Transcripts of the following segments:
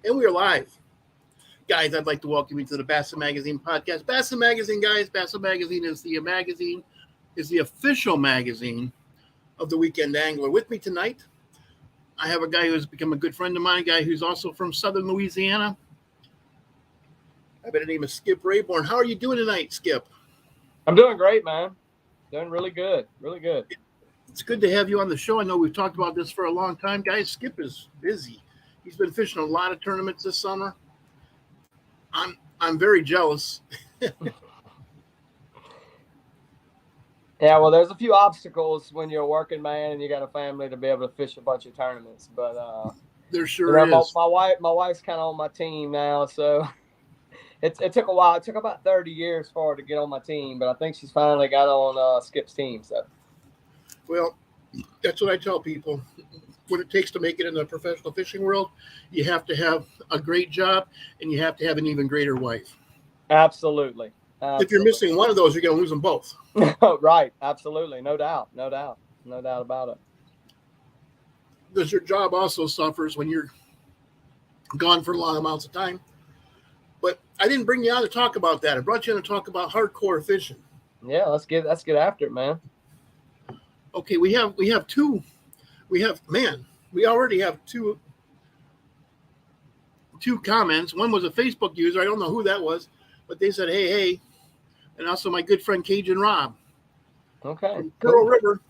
And we are live. Guys, I'd like to welcome you to the Bassett Magazine podcast. Bassett Magazine, guys. Bassett Magazine is the official magazine of the Weekend Angler. With me tonight, I have a guy who has become a good friend of mine, a guy who's also from Southern Louisiana. I bet his name is Skip Rayborn. How are you doing tonight, Skip? I'm doing great, man. Doing really good. Really good. It's good to have you on the show. I know we've talked about this for a long time. Guys, Skip is busy. He's been fishing a lot of tournaments this summer. I'm very jealous. Yeah, well, there's a few obstacles when you're a working man and you got a family to be able to fish a bunch of tournaments. But there sure is. My wife's kind of on my team now, so it took a while. It took about 30 years for her to get on my team, but I think she's finally got on Skip's team. So, well, that's what I tell people. What it takes to make it in the professional fishing world, you have to have a great job and you have to have an even greater wife. Absolutely. If you're missing one of those, you're going to lose them both. Right. Absolutely. No doubt about it. Because your job also suffers when you're gone for long amounts of time. But I didn't bring you on to talk about that. I brought you on to talk about hardcore fishing. Yeah, let's get after it, man. Okay, we already have two comments. One was a Facebook user. I don't know who that was, but they said, hey. And also my good friend Cajun Rob. Okay. From Pearl River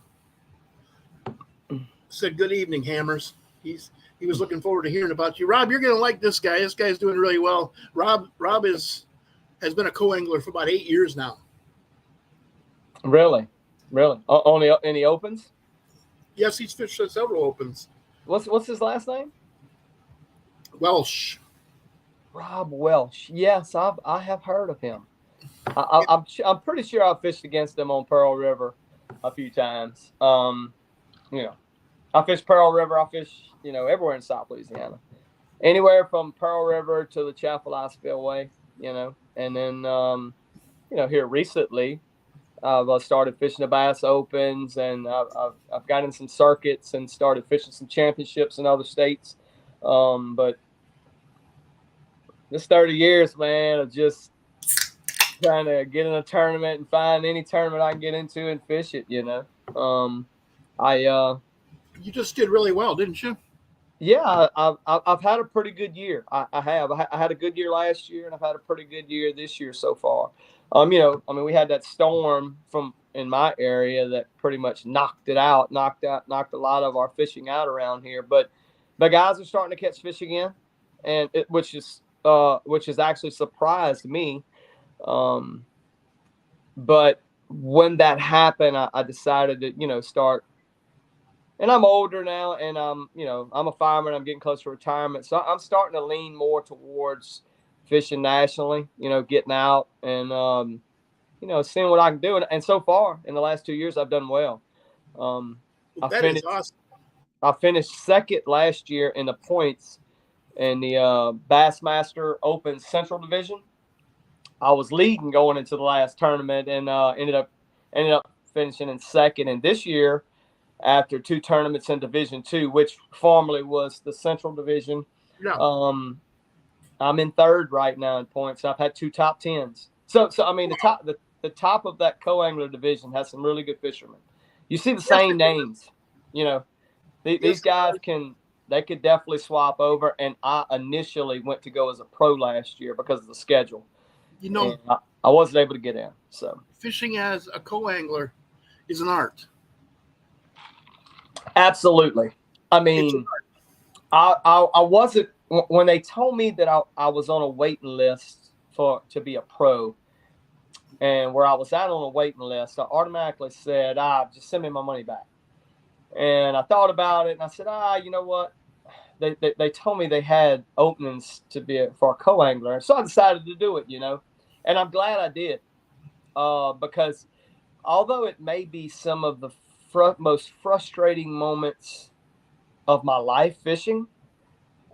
said, good evening, Hammers. He was looking forward to hearing about you. Rob, you're going to like this guy. This guy's doing really well. Rob has been a co-angler for about 8 years now. Really? Only any opens? Yes, he's fished several opens. What's his last name? Welsh. Rob Welsh. Yes, I have heard of him. I'm pretty sure I've fished against him on Pearl River a few times. I fish Pearl River. I fish, everywhere in South Louisiana, anywhere from Pearl River to the Chapel Ice Spillway, and then, here recently, I've started fishing the Bass Opens, and I've gotten in some circuits and started fishing some championships in other states. But this 30 years, man, of just trying to get in a tournament and find any tournament I can get into and fish it, You just did really well, didn't you? Yeah, I've had a pretty good year. I had a good year last year, and I've had a pretty good year this year so far. We had that storm in my area that pretty much knocked a lot of our fishing out around here. But the guys are starting to catch fish again, and which has actually surprised me. But when that happened, I decided to start. And I'm older now, and I'm a fireman. I'm getting close to retirement, so I'm starting to lean more towards fishing nationally. Getting out and seeing what I can do. And so far, in the last 2 years, I've done well. That is awesome. I finished second last year in the points in the Bassmaster Open Central Division. I was leading going into the last tournament, and ended up finishing in second. And this year, after 2 tournaments in Division II, which formerly was the Central Division, I'm in third right now in points. I've had 2 top 10s. So the top of that co-angler division has some really good fishermen. You see the same names, These guys could definitely swap over. And I initially went to go as a pro last year because of the schedule. I wasn't able to get in. So fishing as a co-angler is an art. Absolutely. I wasn't, when they told me that I was on a waiting list to be a pro, and where I was at on a waiting list, I automatically said, just send me my money back. And I thought about it, and I said, you know what? They told me they had openings for a co-angler. So I decided to do it, and I'm glad I did, because although it may be some of the most frustrating moments of my life fishing,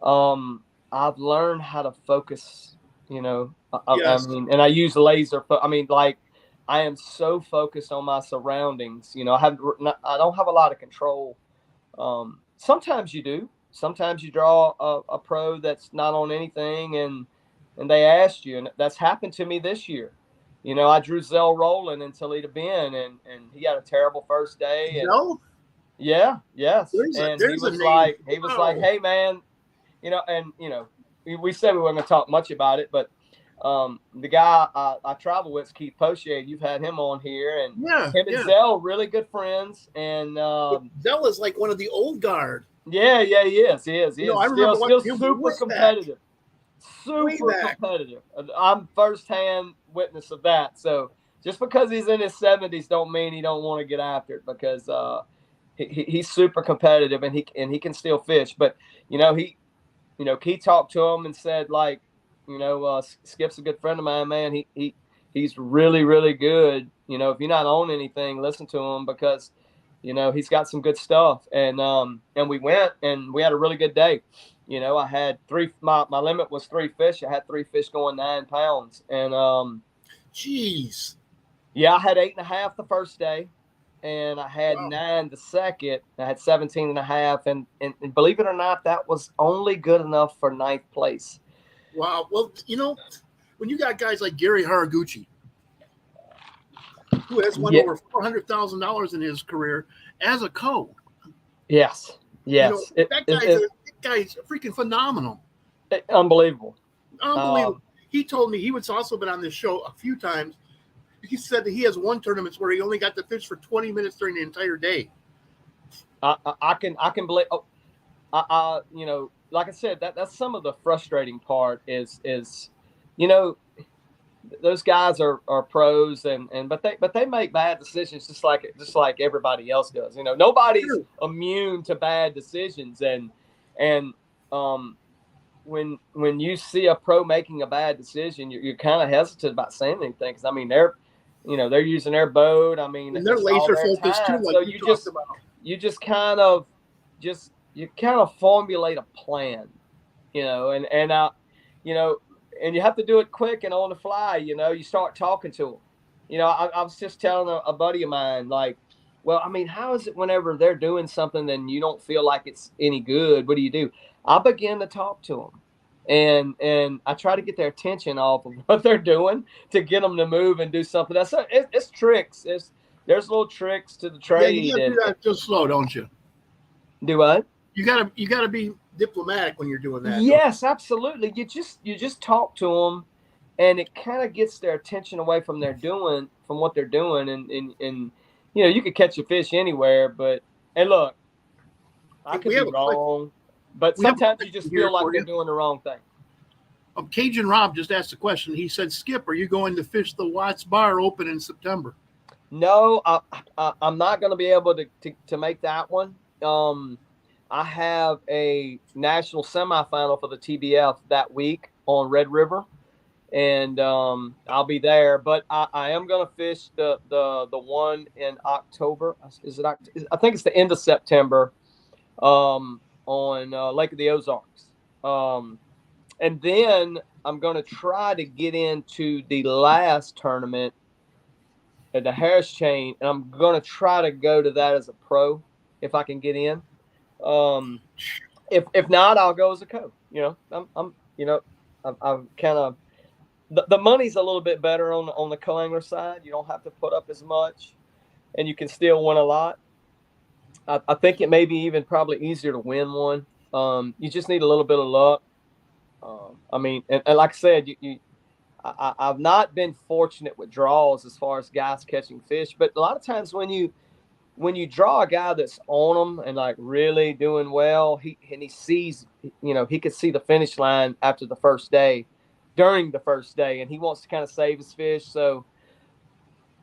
I've learned how to focus, Yes. And I use laser. I am so focused on my surroundings. I don't have a lot of control. Sometimes you do, sometimes you draw a pro that's not on anything, and they asked you, and that's happened to me this year. I drew Zell Rowland in Toledo Bend, and he had a terrible first day, and Zell? yeah, yes, and There's a name. he was like, Wow. hey man, and we said we weren't going to talk much about it, but the guy I travel with, Keith Potier, you've had him on here, and Yeah, him and yeah. Zell really good friends, and Zell is like one of the old guard. yeah, he is. I remember Still watching him super way competitive. way Super back. competitive. I'm firsthand witness of that. So just because he's in his 70s don't mean he don't want to get after it, because he's super competitive, and he can still fish. But Keith talked to him and said, like, Skip's a good friend of mine, man. He's really, really good. If you're not on anything, listen to him, because he's got some good stuff. And we went, and we had a really good day. I had my limit was 3 fish. I had 3 fish going 9 pounds. And Jeez. yeah, I had 8.5 the first day, and I had Wow. 9 the second. I had 17.5. And believe it or not, that was only good enough for 9th place. Wow. Well, when you got guys like Gary Haraguchi, who has won over $400,000 in his career as a co. Yes. That guy's freaking phenomenal. Unbelievable. Unbelievable. He told me, he was also been on this show a few times. He said that he has one tournament where he only got to fish for 20 minutes during the entire day. I can believe. Like I said, that's some of the frustrating part is those guys are pros, but they make bad decisions just like everybody else does. Nobody's immune to bad decisions, and when you see a pro making a bad decision, you're kind of hesitant about saying anything, because they're using their boat. And they're laser focused too, like so you talked about. You kind of formulate a plan, and you have to do it quick and on the fly. You start talking to them. I was just telling a buddy of mine, like, well, I mean, how is it whenever they're doing something and you don't feel like it's any good? What do you do? I begin to talk to them, and I try to get their attention off of what they're doing to get them to move and do something. It's tricks. There's little tricks to the trade. Yeah, you got to do that just slow, don't you? Do what? You gotta be diplomatic when you're doing that. Yes, absolutely. You just talk to them, and it kind of gets their attention away from what they're doing, and you could catch a fish anywhere, and look, I could be wrong, but sometimes you just feel like they're doing the wrong thing. Cajun Rob just asked a question. He said, "Skip, are you going to fish the Watts Bar Open in September?" No, I'm not going to be able to make that one. I have a national semifinal for the TBF that week on Red River, and I'll be there. But I am going to fish the one in October. Is it? I think it's the end of September, on Lake of the Ozarks. And then I'm going to try to get into the last tournament at the Harris Chain, and I'm going to try to go to that as a pro if I can get in. If not, I'll go as a co. I'm kind of the money's a little bit better on the co-angler side. You don't have to put up as much, and you can still win a lot. I think it may be even probably easier to win one. You just need a little bit of luck. And like I said, I've not been fortunate with draws as far as guys catching fish, but a lot of times when you draw a guy that's on them and like really doing well, he sees, he could see the finish line after the first day, during the first day, and he wants to kind of save his fish. So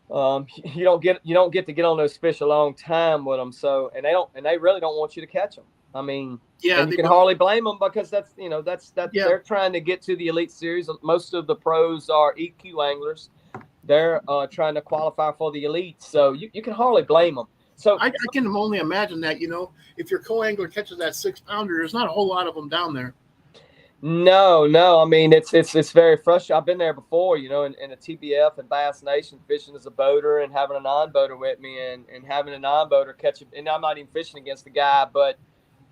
you don't get to get on those fish a long time with them. So and they really don't want you to catch them. I mean, yeah, and you can hardly blame them, because that's they're trying to get to the Elite Series. Most of the pros are EQ anglers. They're trying to qualify for the Elite, so you can hardly blame them. So I can only imagine that, if your co-angler catches that 6-pounder, there's not a whole lot of them down there. No. I mean, it's very frustrating. I've been there before, in a TBF and Bass Nation, fishing as a boater and having a non-boater with me, and having a non-boater catch it. And I'm not even fishing against the guy, but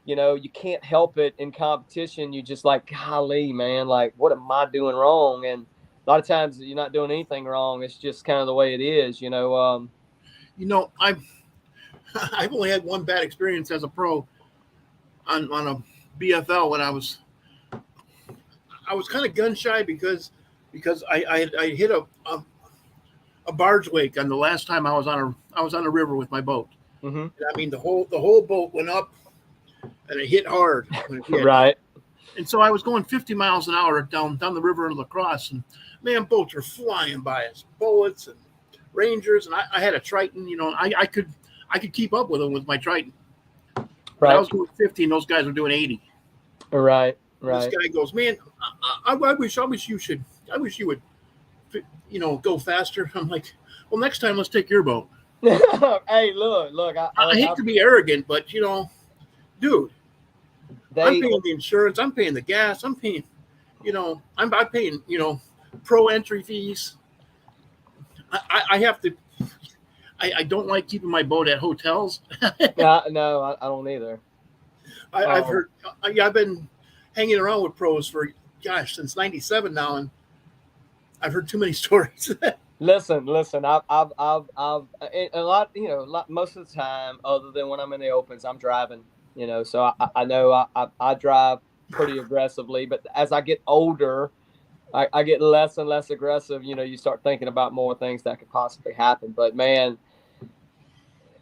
you can't help it in competition. You just like, golly, man, like, what am I doing wrong? And a lot of times you're not doing anything wrong. It's just kind of the way it is. I've I've only had one bad experience as a pro on a BFL when I was kind of gun shy because I hit a barge wake on the last time I was on a river with my boat. Mm-hmm. And I mean the whole boat went up and it hit hard when it hit. Right. And so I was going 50 miles an hour down the river in La Crosse, and man, boats were flying by us, bullets and Rangers, and I had a Triton. I could keep up with them with my Triton. But Right. I was going 50, and those guys were doing 80. Right. This guy goes, man, I wish you would, go faster. I'm like, well, next time let's take your boat. Hey, look. I hate to be arrogant, but dude, I'm paying the insurance, I'm paying the gas, I'm paying, I'm paying, pro entry fees. I have to. I don't like keeping my boat at hotels. No, I don't either. I've heard. I've been hanging around with pros for since '97 now, and I've heard too many stories. Listen. I've a lot. Most of the time, other than when I'm in the opens, I'm driving. So I know I drive pretty aggressively, but as I get older, I get less and less aggressive. You start thinking about more things that could possibly happen. But man,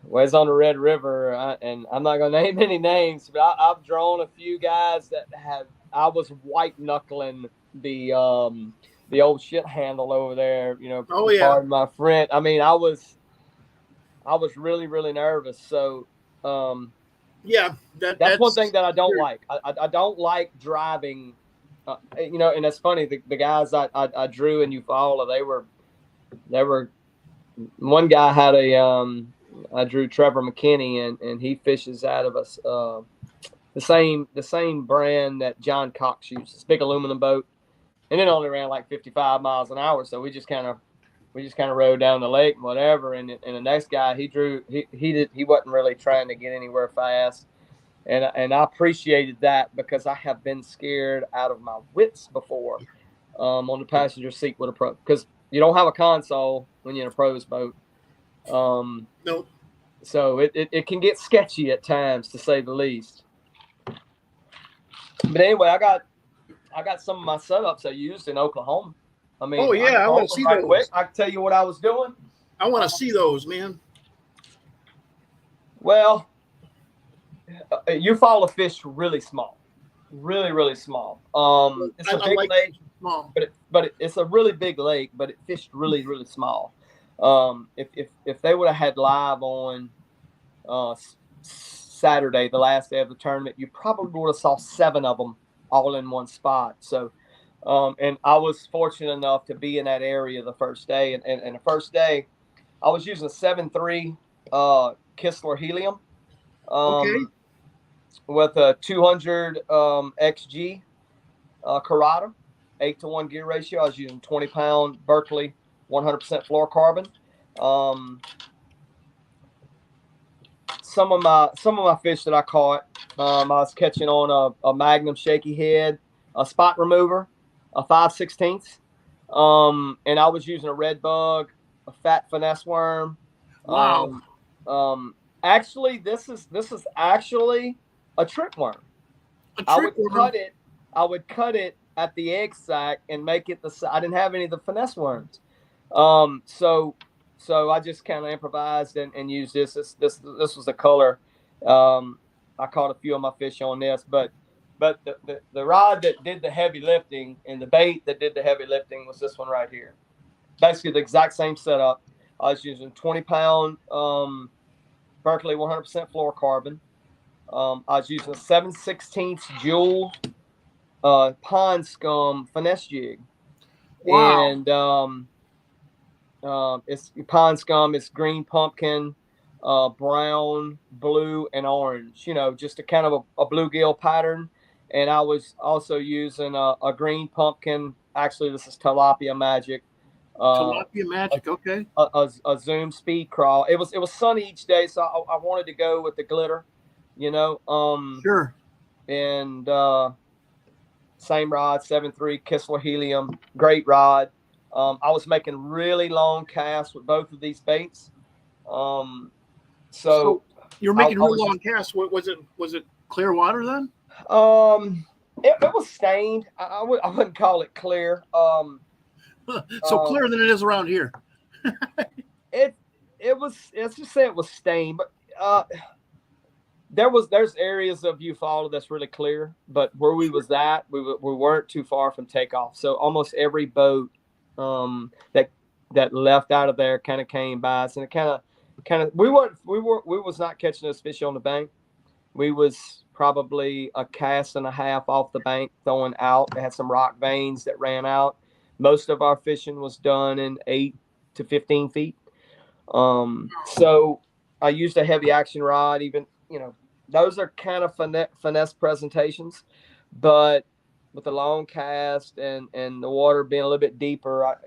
where's on the Red River, and I'm not going to name any names, but I've drawn a few guys that I was white knuckling the old shit handle over there. Oh yeah. Pardon my French. I mean, I was really, really nervous. So yeah, that's one thing that I don't like. I don't like driving. And that's funny. The guys I drew in Eufaula, they were. One guy had I drew Trevor McKinney, and he fishes out of us the same brand that John Cox uses, big aluminum boat, and it only ran like 55 miles an hour. So we just kind of rode down the lake and whatever. And the next guy he drew, he wasn't really trying to get anywhere fast. And I appreciated that because I have been scared out of my wits before on the passenger seat with a pro, because you don't have a console when you're in a pro's boat. Nope. So it can get sketchy at times, to say the least. But anyway, I got some of my setups I used in Oklahoma. I mean, oh yeah, I want to see those. Quick. I can tell you what I was doing. I want to see those, man. Well, Eufaula fish really small, really, really small. It's a big lake, small. but it's a really big lake, but it fished really, really small. If they would have had live on Saturday, the last day of the tournament, you probably would have saw 7 of them all in one spot. So, and I was fortunate enough to be in that area the first day. And the first day, I was using a 7.3 Kistler Helium. Okay. With a 200 XG Carrata, 8-to-1 gear ratio. I was using 20-pound Berkeley 100% fluorocarbon. Some of my fish that I caught, I was catching on a Magnum shaky head, a spot remover, a 5/16, and I was using a red bug, a fat finesse worm. Wow. Actually, this is actually a trick worm. I would cut it at the egg sac and make it I didn't have any of the finesse worms. So I just kind of improvised and used this. This was the color. I caught a few of my fish on this, but the rod that did the heavy lifting and the bait that did the heavy lifting was this one right here. Basically the exact same setup. I was using 20-pound Berkeley 100% fluorocarbon. I was using a 7/16 jewel pond scum finesse jig. Wow. And it's pond scum. It's green pumpkin, brown, blue, and orange. Just a kind of a bluegill pattern. And I was also using a green pumpkin. Actually, this is tilapia magic. Tilapia magic. Okay. A Zoom speed crawl. It was sunny each day, so I wanted to go with the glitter. you know. Sure. And same rod, 7.3 Kistler Helium, great rod. I was making really long casts with both of these baits. Um, So so you're I making real was long casts. What was it? Was it clear water then? um, it was stained. I wouldn't call it clear. So Um, clearer than it is around here. it it was, let's just say it was stained, but there's areas of Eufaula that's really clear, but where we was at, we weren't too far from takeoff. So almost every boat that left out of there kind of came by us, and it kind of we was not catching those fish on the bank. We was probably a cast and a half off the bank throwing out. They had some rock veins that ran out. Most of our fishing was done in 8 to 15 feet. So I used a heavy action rod. Even, those are kind of finesse presentations, but with the long cast and the water being a little bit deeper,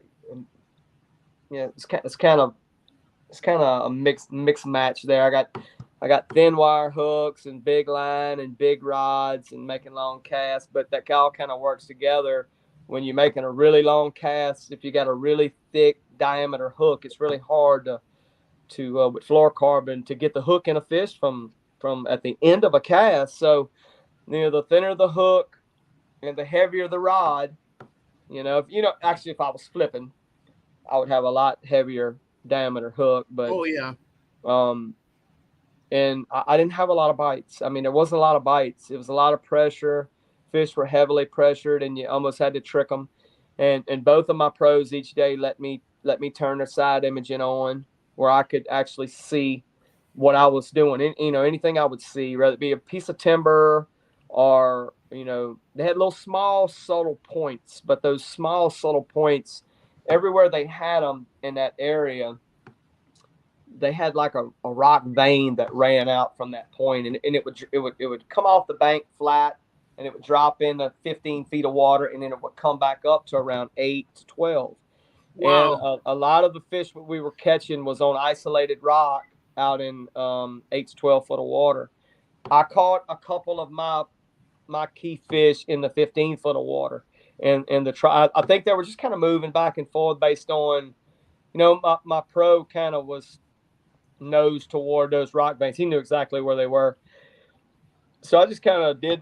it's kind of a mixed match there. I got thin wire hooks and big line and big rods and making long casts, but that all kind of works together when you're making a really long cast. If you got a really thick diameter hook, it's really hard to with fluorocarbon to get the hook in a fish from at the end of a cast. So, the thinner the hook and the heavier the rod, actually, if I was flipping, I would have a lot heavier diameter hook, but Oh yeah. um, and I didn't have a lot of bites. I mean, there wasn't a lot of bites. It was a lot of pressure. Fish were heavily pressured, and you almost had to trick them. And both of my pros each day let me turn their side imaging on, where I could actually see what I was doing. Anything I would see, whether it be a piece of timber or they had little small subtle points, but those small subtle points, everywhere they had them in that area, they had like a rock vein that ran out from that point, and it would come off the bank flat, and it would drop into 15 feet of water, and then it would come back up to around 8 to 12. And Wow. a lot of the fish that we were catching was on isolated rock out in 8 to 12 foot of water. I caught a couple of my key fish in the 15 foot of water, and the try. I think they were just kind of moving back and forth based on, my pro kind of was nose toward those rock veins. He knew exactly where they were. So I just kind of did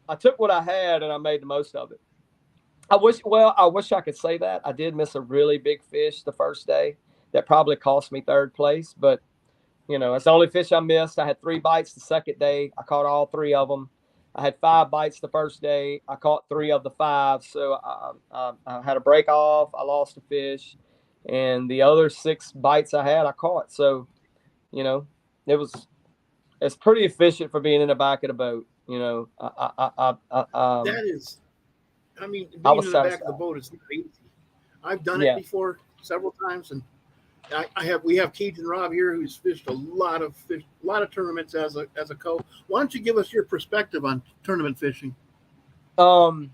I took what I had and I made the most of it. I wish I could say that. I did miss a really big fish the first day that probably cost me third place, but it's the only fish I missed. I had 3 bites the second day. I caught all 3 of them. I had 5 bites the first day. I caught 3 of the 5. So I had a break off. I lost a fish, and the other 6 bites I had, I caught. So, you know, it was it's pretty efficient for being in the back of the boat. That is. I mean, I being was in the back of the satisfied. boat is not easy. I've done it Yeah. before several times, and we have Keith and Rob here who's fished a lot of tournaments as a co. Why don't you give us your perspective on tournament fishing? Um.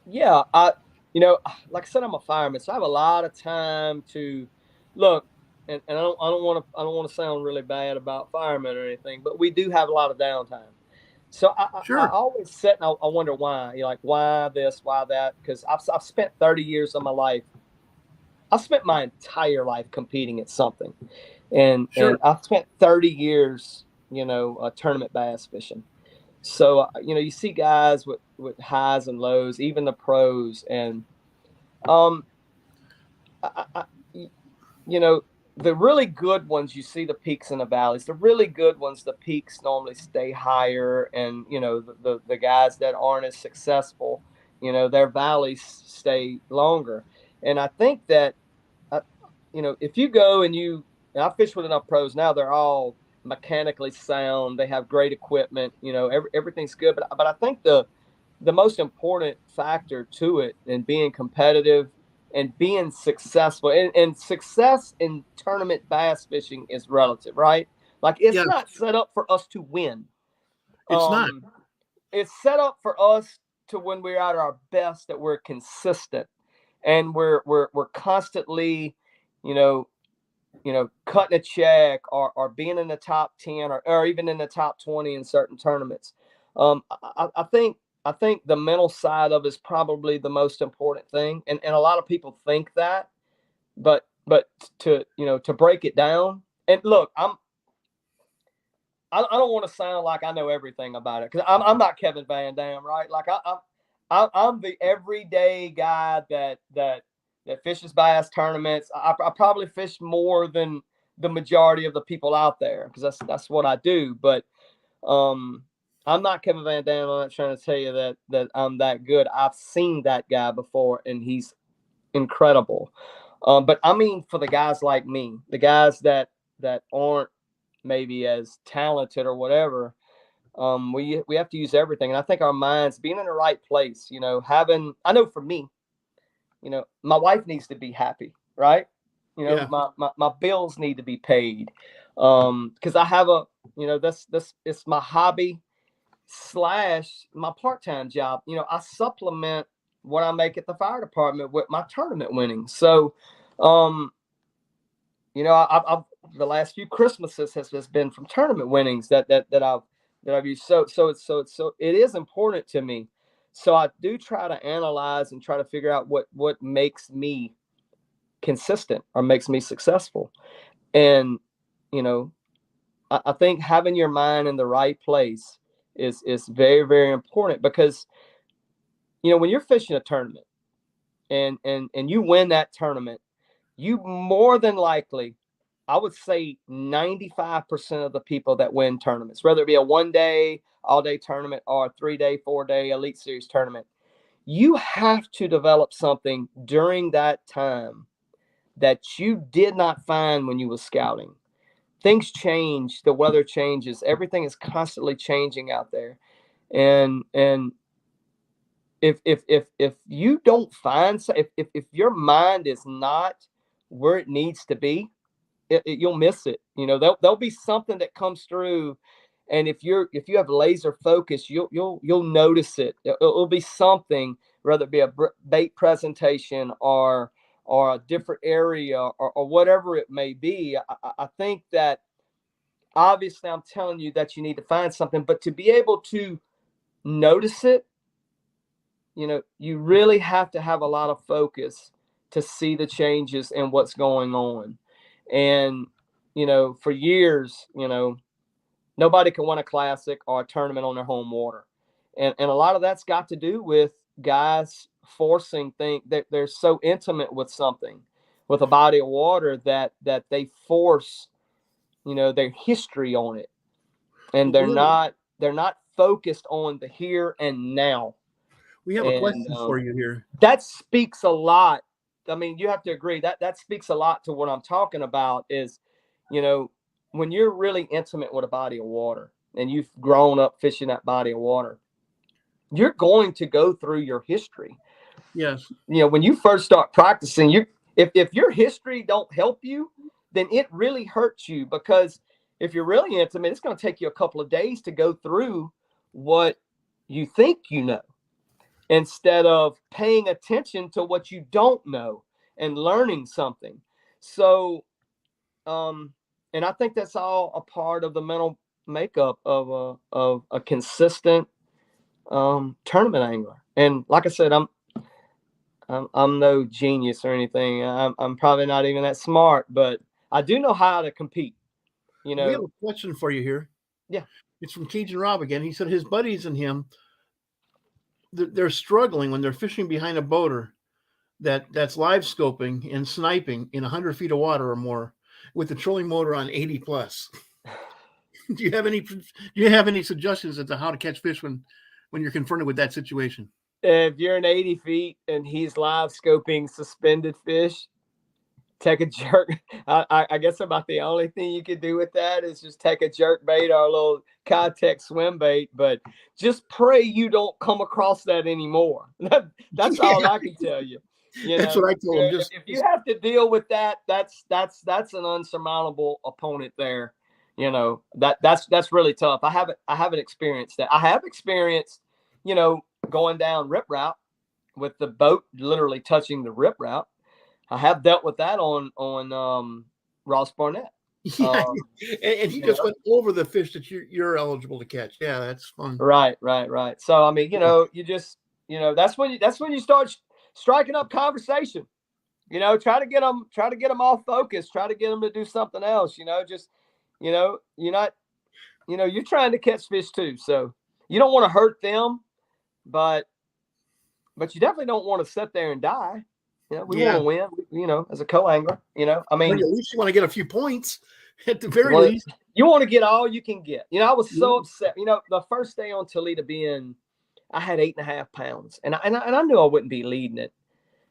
Yeah. Like I said, I'm a fireman, so I have a lot of time to look. And I don't want to sound really bad about firemen or anything, but we do have a lot of downtime. So I Sure. always sit and I wonder why. You're like, why this, why that? Because I've spent 30 years of my life. I've spent my entire life competing at something, and Sure. I've spent 30 years, tournament bass fishing. So you see guys with highs and lows, even the pros, and um, I, you know, the really good ones, you see the peaks and the valleys. The really good ones, the peaks normally stay higher, and the guys that aren't as successful, their valleys stay longer. And I think that if you go and I fish with enough pros now, they're all mechanically sound. They have great equipment. Everything's good. But I think the most important factor to it and being competitive and being successful, and success in tournament bass fishing is relative, right? Like, it's Yes, not set up for us to win. it's not. Um, it's set up for us to, when we're at our best, that we're consistent and we're constantly, you know, cutting a check or being in the top 10 or even in the top 20 in certain tournaments. I think the mental side of it is probably the most important thing. And a lot of people think that, but to break it down, and look, I don't want to sound like I know everything about it, because I'm not Kevin Van Dam, right? Like I'm the everyday guy that fishes bass tournaments. I probably fish more than the majority of the people out there, because that's what I do. But I'm not Kevin Van Dam. I'm not trying to tell you that I'm that good. I've seen that guy before, and he's incredible. But I mean, for the guys like me, the guys that aren't maybe as talented or whatever, we have to use everything. And I think our minds being in the right place, I know for me, my wife needs to be happy, right? Yeah. My bills need to be paid. Because I have this it's my hobby / my part-time job. I supplement what I make at the fire department with my tournament winnings. So, I've the last few Christmases has been from tournament winnings that I've used. So it is important to me. So I do try to analyze and try to figure out what makes me consistent or makes me successful. And I think having your mind in the right place is very, very important, because when you're fishing a tournament and you win that tournament, you more than likely, I would say 95% of the people that win tournaments, whether it be a 1-day, all-day tournament or a 3-day, 4-day Elite Series tournament, you have to develop something during that time that you did not find when you were scouting. Things change, the weather changes, everything is constantly changing out there. And if you don't find, if your mind is not where it needs to be, you'll miss it. There'll be something that comes through, and if you have laser focus, you'll notice it. It'll be something, whether it be a bait presentation or a different area or whatever it may be. I think that obviously I'm telling you that you need to find something, but to be able to notice it, you really have to have a lot of focus to see the changes and what's going on. And, for years, nobody can win a classic or a tournament on their home water. And a lot of that's got to do with guys forcing things, that they're so intimate with something, with a body of water, that they force, their history on it. And they're not focused on the here and now. We have a question for you here. That speaks a lot. I mean, you have to agree that speaks a lot to what I'm talking about is, when you're really intimate with a body of water and you've grown up fishing that body of water, you're going to go through your history. Yes. When you first start practicing, if your history don't help you, then it really hurts you, because if you're really intimate, it's going to take you a couple of days to go through what you think you know, instead of paying attention to what you don't know and learning something. So, and I think that's all a part of the mental makeup of a consistent tournament angler. And like I said, I'm no genius or anything. I'm probably not even that smart, but I do know how to compete. We have a question for you here. Yeah. It's from Cajun Rob again. He said his buddies and him, they're struggling when they're fishing behind a boater that's live scoping and sniping in 100 feet of water or more with the trolling motor on 80 plus. Do you have any suggestions as to how to catch fish when you're confronted with that situation? If you're in 80 feet and he's live scoping suspended fish, take a jerk. I guess about the only thing you could do with that is just take a jerk bait or a little contact swim bait, but just pray you don't come across that anymore. That's all I can tell you. That's what I told him. If you have to deal with that, that's an unsurmountable opponent there. That's really tough. I haven't experienced that. I have experienced, going down rip route with the boat literally touching the rip route. I have dealt with that on Ross Barnett. Yeah, and he just know? went over the fish that you're eligible to catch. Yeah, that's fun. Right. So I mean, you just, that's when you start striking up conversation. Try to get them off focus. Try to get them to do something else. Just, you're not, you're trying to catch fish too. So you don't want to hurt them, but you definitely don't want to sit there and die. We want to win. As a co-angler. I mean, well, at least you want to get a few points at the very least. You want to get all you can get. I was so upset. The first day on Toledo Bend, I had 8.5 pounds, and I knew I wouldn't be leading it,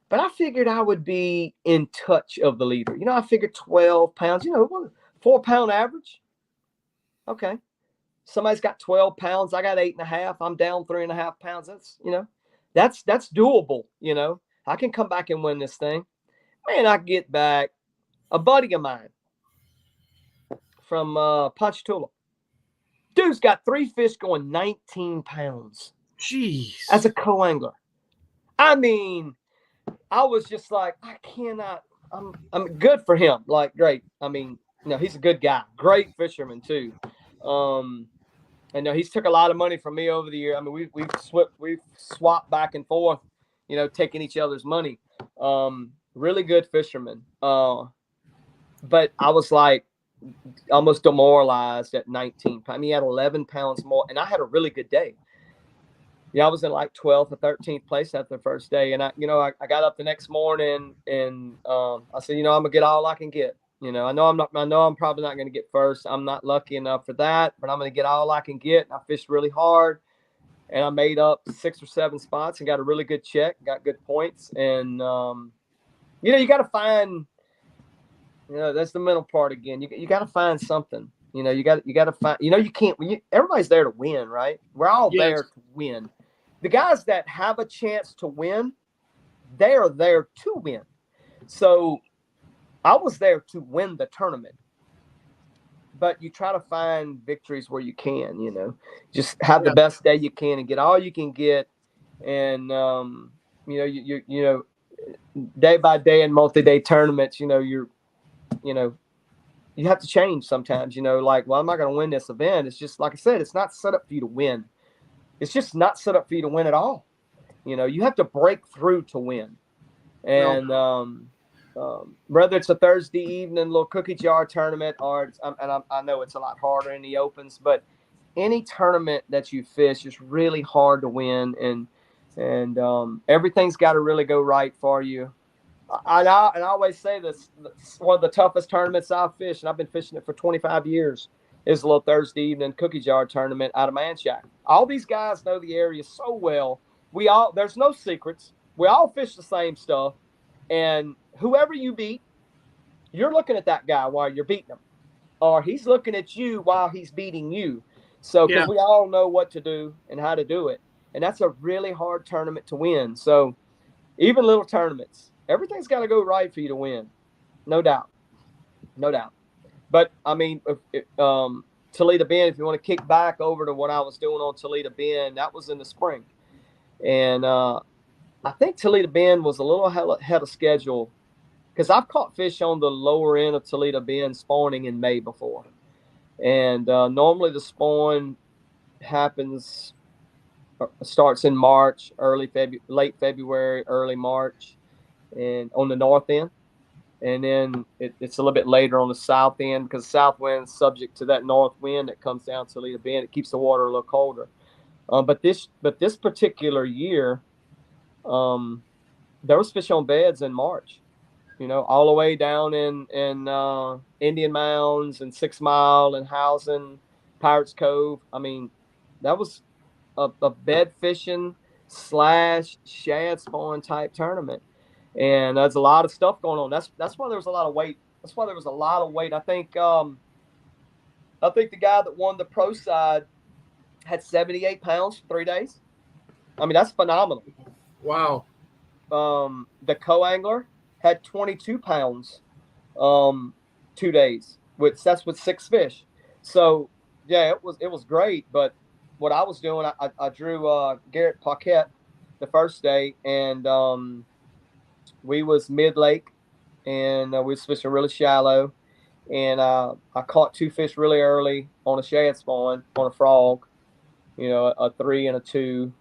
but I figured I would be in touch of the leader. I figured 12 pounds. 4-pound average. Okay, somebody's got 12 pounds. I got 8.5. I'm down 3.5 pounds. That's doable. I can come back and win this thing. Man, I get back. A buddy of mine from Ponchatoula. Dude's got 3 fish going 19 pounds. Jeez. As a co-angler. I mean, I was just like, I cannot. I'm good for him. Like, great. I mean, he's a good guy. Great fisherman too. And he's took a lot of money from me over the year. I mean, we've swapped back and forth, taking each other's money. Really good fisherman. But I was like almost demoralized at 19 pounds. He had 11 pounds more, and I had a really good day. I was in like 12th or 13th place after the first day, and I got up the next morning and I said, I'm gonna get all I can get. I know I'm probably not gonna get first. I'm not lucky enough for that, but I'm gonna get all I can get. I fished really hard, and I made up 6 or 7 spots and got a really good check, got good points, and you got to find. That's the mental part again. You got to find something. You got to find. You can't. Everybody's there to win, right? We're all there to win. The guys that have a chance to win, they are there to win. So I was there to win the tournament. But you try to find victories where you can. Just have the best day you can and get all you can get, and you day by day in multi-day tournaments, you have to change sometimes, like, well, I'm not going to win this event. It's just, like I said, it's not set up for you to win. It's just not set up for you to win at all. You have to break through to win. And whether it's a Thursday evening little cookie jar tournament or I know it's a lot harder in the opens, but any tournament that you fish is really hard to win. And everything's got to really go right for you. I always say this, one of the toughest tournaments I've fished, and I've been fishing it for 25 years, is a little Thursday evening cookie jar tournament out of Manchac. All these guys know the area so well. There's no secrets. We all fish the same stuff. And whoever you beat, you're looking at that guy while you're beating him. Or he's looking at you while he's beating you. So, because we all know what to do and how to do it. And that's a really hard tournament to win. So, even little tournaments, everything's got to go right for you to win. No doubt. But, I mean, Toledo Bend, if you want to kick back over to what I was doing on Toledo Bend, that was in the spring. And I think Toledo Bend was a little ahead of schedule because I've caught fish on the lower end of Toledo Bend spawning in May before. And normally the spawn starts in March, late February, early March, and on the north end. And then it's a little bit later on the south end because the south wind is subject to that north wind that comes down to Toledo Bend. It keeps the water a little colder. But this particular year, there was fish on beds in March, all the way down in Indian Mounds and 6 Mile and Housing, Pirates Cove. I mean, that was a bed fishing / shad spawn type tournament. And there's a lot of stuff going on. That's why there was a lot of weight. I think the guy that won the pro side had 78 pounds for 3 days. I mean, that's phenomenal. Wow. The co-angler had 22 pounds 2 days. That's with 6 fish. So, yeah, it was great. But what I was doing, I drew Garrett Paquette the first day, and we was mid-lake, and we was fishing really shallow. and I caught 2 fish really early on a shad spawn on a frog, a 3 and a 2,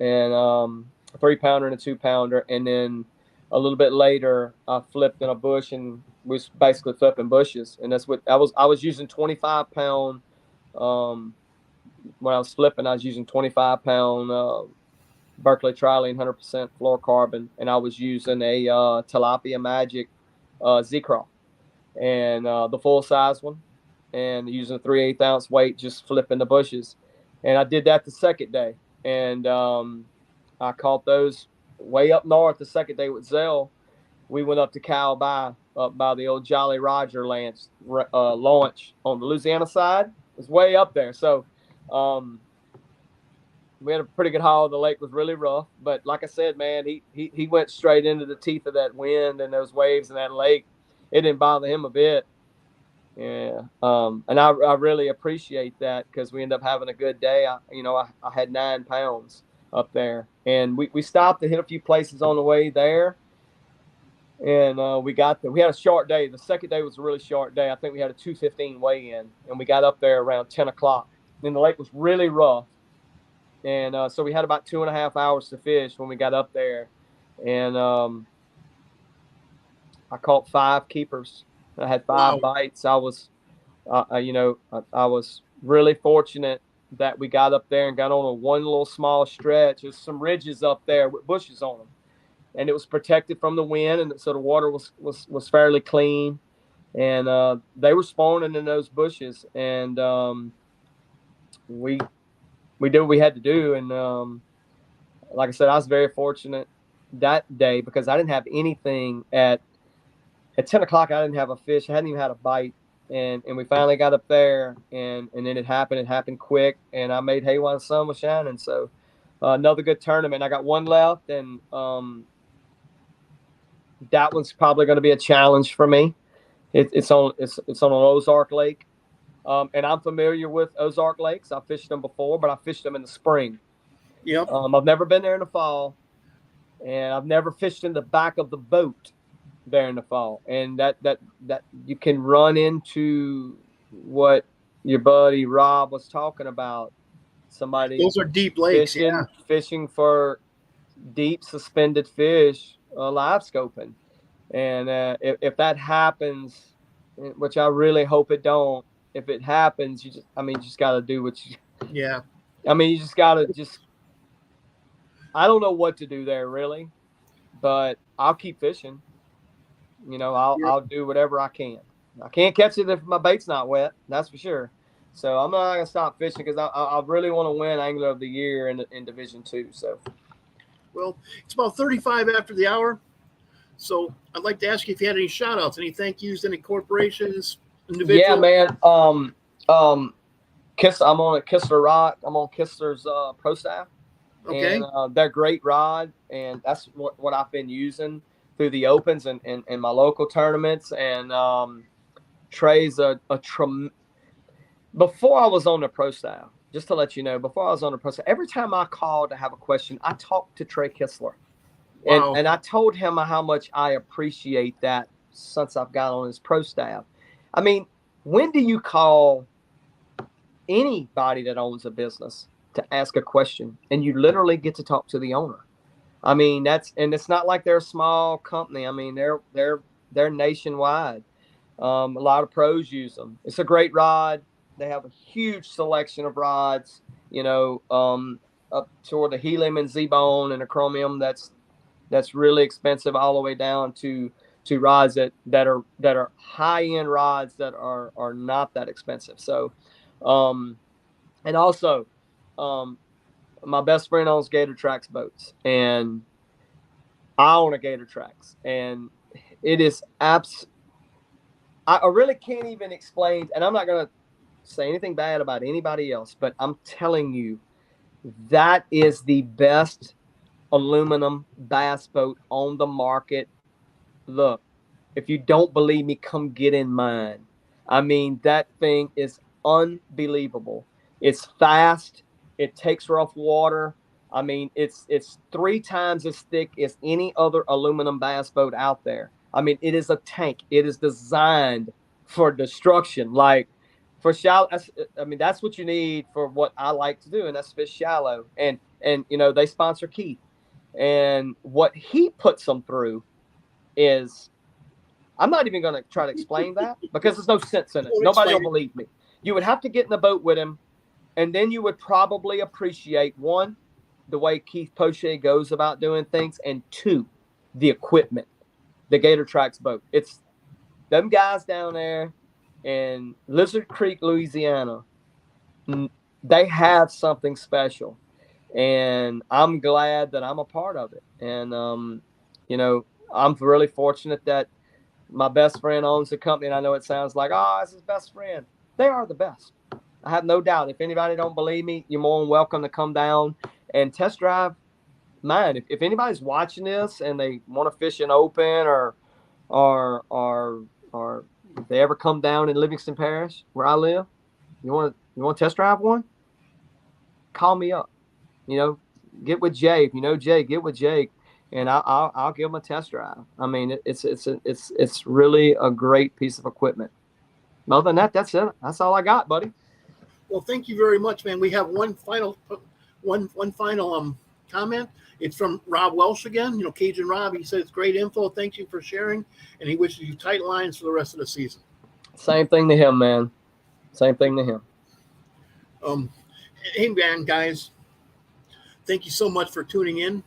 and a 3 pounder and a 2 pounder, and then a little bit later I flipped in a bush and was basically flipping bushes, and that's what I was using 25 pound. Um, when I was flipping, I was using 25 pound Berkeley Trilene 100% fluorocarbon, and I was using a Tilapia Magic Z-Craw, and the full size one, and using a 3/8 ounce weight, just flipping the bushes. And I did that the second day, and I caught those way up north the second day with Zell. We went up to up by the old Jolly Roger launch on the Louisiana side. It was way up there. So um, we had a pretty good haul. The lake was really rough, but like I said, man, he went straight into the teeth of that wind and those waves in that lake. It didn't bother him a bit. Yeah. And I really appreciate that because we ended up having a good day. I had 9 pounds up there, and we stopped to hit a few places on the way there. And we got there. We had a short day. The second day was a really short day. I think we had a 2:15 weigh in, and we got up there around 10 o'clock. And the lake was really rough. And so we had about 2.5 hours to fish when we got up there. And I caught 5 keepers. I had 5 bites. I was really fortunate that we got up there and got on one little small stretch. There's some ridges up there with bushes on them, and it was protected from the wind, and so the water was fairly clean. And they were spawning in those bushes, and we did what we had to do. And like I said, I was very fortunate that day because I didn't have anything at 10 o'clock. I didn't have a fish. I hadn't even had a bite. And we finally got up there, and then it happened. It happened quick, and I made hay while the sun was shining. So another good tournament. I got one left, and that one's probably going to be a challenge for me. It's on an Ozark Lake, and I'm familiar with Ozark Lakes. I fished them before, but I fished them in the spring. Yep. I've never been there in the fall, and I've never fished in the back of the boat there in the fall, and that you can run into what your buddy Rob was talking about. Somebody Those are deep lakes, fishing for deep suspended fish, live scoping, and if that happens, which I really hope it don't, if it happens, you just got to do what you. Yeah. You just got to I don't know what to do there really, but I'll keep fishing. I'll do whatever I can. I can't catch it if my bait's not wet. That's for sure. So I'm not gonna stop fishing because I really want to win Angler of the Year in Division 2. So, well, it's about 35 after the hour. So I'd like to ask you if you had any shout outs, any thank yous, any corporations, individuals. Yeah, man. I'm on a Kistler Rock. I'm on Kistler's Pro Staff. Okay. And they're great rod, and that's what I've been using through the opens and my local tournaments. And Trey's before I was on the Pro Staff, just to let you know, before I was on the Pro Staff, every time I called to have a question, I talked to Trey Kistler. Wow. And I told him how much I appreciate that since I've got on his Pro Staff. When do you call anybody that owns a business to ask a question and you literally get to talk to the owner? And it's not like they're a small company. They're nationwide. A lot of pros use them. It's a great rod. They have a huge selection of rods, up toward the helium and Z-bone and the chromium. That's really expensive, all the way down to rods that are high end rods that are not that expensive. So, and also, my best friend owns Gator Tracks boats, and I own a Gator Tracks, and it is I really can't even explain, and I'm not going to say anything bad about anybody else, but I'm telling you, that is the best aluminum bass boat on the market. Look, if you don't believe me, come get in mine. That thing is unbelievable. It's fast. It takes rough water. It's 3 times as thick as any other aluminum bass boat out there. It is a tank. It is designed for destruction. Like for shallow, that's what you need for what I like to do, and that's fish shallow. And they sponsor Keith, and what he puts them through is, I'm not even going to try to explain that because there's no sense in it. Nobody will believe me. You would have to get in the boat with him, and then you would probably appreciate, one, the way Keith Poche goes about doing things, and two, the equipment, the Gator Tracks boat. It's them guys down there in Lizard Creek, Louisiana. They have something special, and I'm glad that I'm a part of it. And, I'm really fortunate that my best friend owns the company, and I know it sounds like, oh, it's his best friend. They are the best. I have no doubt. If anybody don't believe me, you're more than welcome to come down and test drive mine. If anybody's watching this and they want to fish an open or if they ever come down in Livingston Parish where I live, you want to test drive one? Call me up. Get with Jay. If you know Jay, get with Jake, and I'll give them a test drive. I mean, it's really a great piece of equipment. Other than that, that's it. That's all I got, buddy. Well, thank you very much, man. We have one final comment. It's from Rob Welsh again. Cajun Rob. He says, "Great info. Thank you for sharing," and he wishes you tight lines for the rest of the season. Same thing to him, man. Same thing to him. Hey, man, guys. Thank you so much for tuning in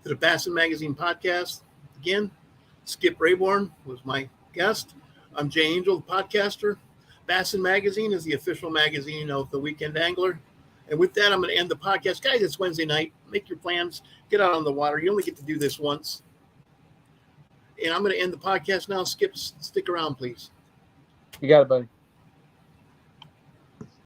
to the Bassin Magazine podcast. Again, Skip Rayborn was my guest. I'm Jay Angel, the podcaster. Bassin Magazine is the official magazine of the Weekend Angler. And with that, I'm going to end the podcast. Guys, it's Wednesday night. Make your plans. Get out on the water. You only get to do this once. And I'm going to end the podcast now. Skip, stick around, please. You got it, buddy.